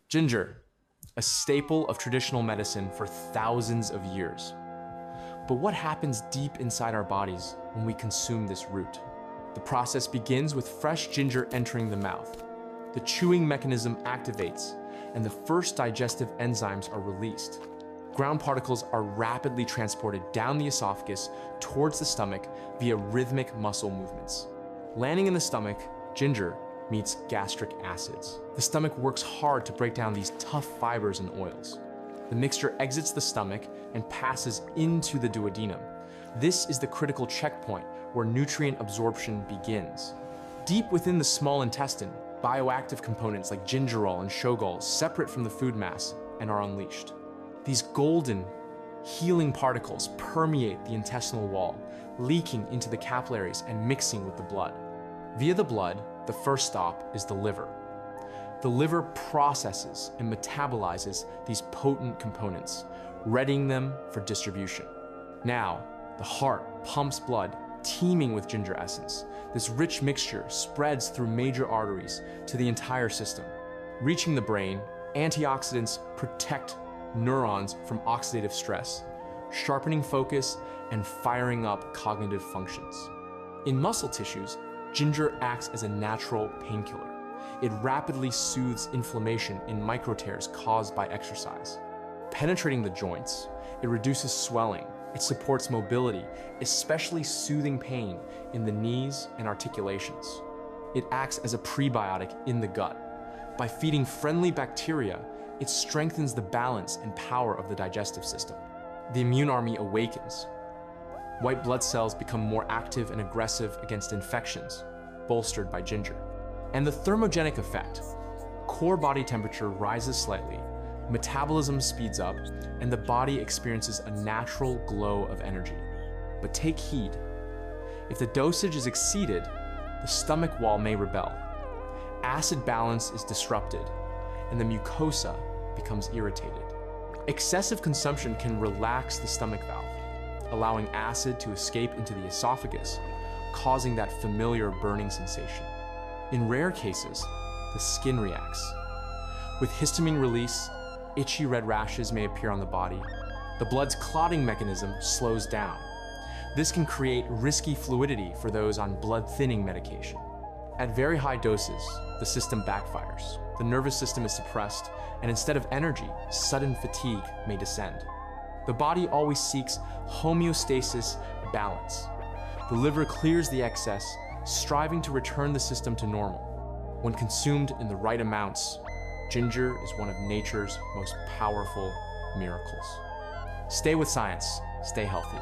Ginger, a staple of traditional medicine for thousands of years. But what happens deep inside our bodies when we consume this root? The process begins with fresh ginger entering the mouth. The chewing mechanism activates, and the first digestive enzymes are released. Ground particles are rapidly transported down the esophagus towards the stomach via rhythmic muscle movements. Landing in the stomach, ginger meets gastric acids. The stomach works hard to break down these tough fibers and oils. The mixture exits the stomach and passes into the duodenum. This is the critical checkpoint where nutrient absorption begins. Deep within the small intestine, bioactive components like gingerol and shogaol separate from the food mass and are unleashed. These golden, healing particles permeate the intestinal wall, leaking into the capillaries and mixing with the blood. Via the blood, the first stop is the liver. The liver processes and metabolizes these potent components, readying them for distribution. Now, the heart pumps blood, teeming with ginger essence. This rich mixture spreads through major arteries to the entire system. Reaching the brain, antioxidants protect neurons from oxidative stress, sharpening focus and firing up cognitive functions. In muscle tissues, ginger acts as a natural painkiller. It rapidly soothes inflammation in microtears caused by exercise. Penetrating the joints, it reduces swelling. It supports mobility, especially soothing pain in the knees and articulations. It acts as a prebiotic in the gut. By feeding friendly bacteria, it strengthens the balance and power of the digestive system. The immune army awakens. White blood cells become more active and aggressive against infections, bolstered by ginger. And the thermogenic effect. Core body temperature rises slightly, metabolism speeds up, and the body experiences a natural glow of energy. But take heed. If the dosage is exceeded, the stomach wall may rebel. Acid balance is disrupted, and the mucosa becomes irritated. Excessive consumption can relax the stomach valve, allowing acid to escape into the esophagus, causing that familiar burning sensation. In rare cases, the skin reacts. With histamine release, itchy red rashes may appear on the body. The blood's clotting mechanism slows down. This can create risky fluidity for those on blood-thinning medication. At very high doses, the system backfires. The nervous system is suppressed, and instead of energy, sudden fatigue may descend. The body always seeks homeostasis, balance. The liver clears the excess, striving to return the system to normal. When consumed in the right amounts, ginger is one of nature's most powerful miracles. Stay with science, stay healthy.